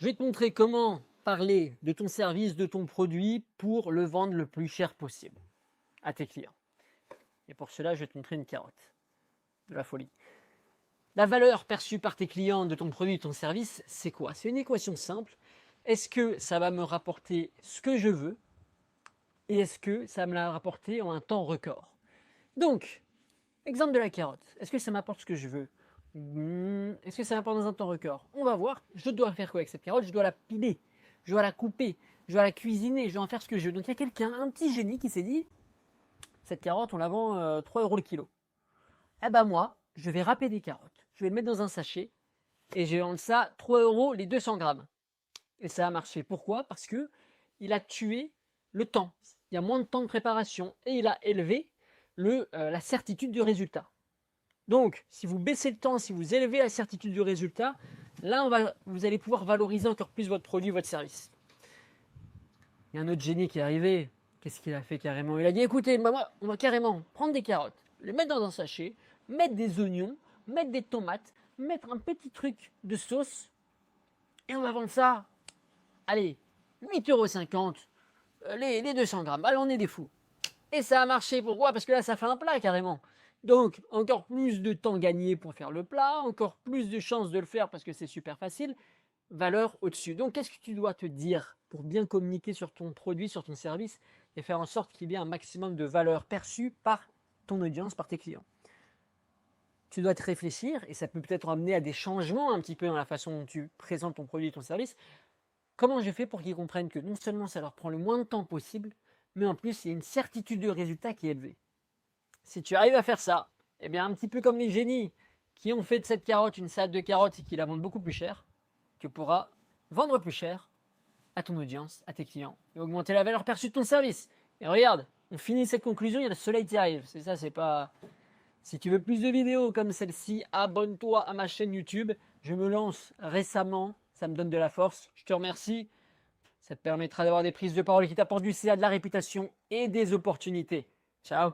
Je vais te montrer comment parler de ton service, de ton produit pour le vendre le plus cher possible à tes clients. Et pour cela, je vais te montrer une carotte. De la folie. La valeur perçue par tes clients de ton produit, de ton service, c'est quoi? C'est une équation simple. Est-ce que ça va me rapporter ce que je veux? Et est-ce que ça va me l'a rapporter en un temps record? Donc, exemple de la carotte. Est-ce que ça m'apporte ce que je veux? Est-ce que ça m'apporte dans un temps record? On va voir. Je dois faire quoi avec cette carotte? Je dois la piler. Je dois la couper. Je dois la cuisiner. Je dois en faire ce que je veux. Donc il y a quelqu'un, un petit génie qui s'est dit, cette carotte, on la vend 3 euros le kilo. Eh ben moi, je vais râper des carottes. Je vais le mettre dans un sachet et je vais vendre ça 3 euros les 200 grammes. Et ça a marché. Pourquoi? Parce que il a tué le temps. Il y a moins de temps de préparation et il a élevé la certitude du résultat. Donc, si vous baissez le temps, si vous élevez la certitude du résultat, là, vous allez pouvoir valoriser encore plus votre produit, votre service. Il y a un autre génie qui est arrivé. Qu'est-ce qu'il a fait carrément? Il a dit, écoutez, moi, on va carrément prendre des carottes, les mettre dans un sachet, mettre des oignons, mettre des tomates, mettre un petit truc de sauce, et on va vendre ça, allez, 8,50 € les 200 grammes. Allez, on est des fous. Et ça a marché. Pourquoi? Parce que là, ça fait un plat carrément. Donc, encore plus de temps gagné pour faire le plat, encore plus de chances de le faire parce que c'est super facile. Valeur au-dessus. Donc, qu'est-ce que tu dois te dire pour bien communiquer sur ton produit, sur ton service et faire en sorte qu'il y ait un maximum de valeur perçue par ton audience, par tes clients? Tu dois te réfléchir et ça peut peut-être amener à des changements un petit peu dans la façon dont tu présentes ton produit et ton service. Comment je fais pour qu'ils comprennent que non seulement ça leur prend le moins de temps possible, mais en plus il y a une certitude de résultat qui est élevée. Si tu arrives à faire ça, eh bien un petit peu comme les génies qui ont fait de cette carotte une salade de carottes et qui la vendent beaucoup plus cher, tu pourras vendre plus cher à ton audience, à tes clients, et augmenter la valeur perçue de ton service. Et regarde, on finit cette conclusion, il y a le soleil qui arrive. C'est ça, c'est pas... Si tu veux plus de vidéos comme celle-ci, abonne-toi à ma chaîne YouTube. Je me lance récemment, ça me donne de la force. Je te remercie. Ça te permettra d'avoir des prises de parole qui t'apportent du CA, de la réputation et des opportunités. Ciao!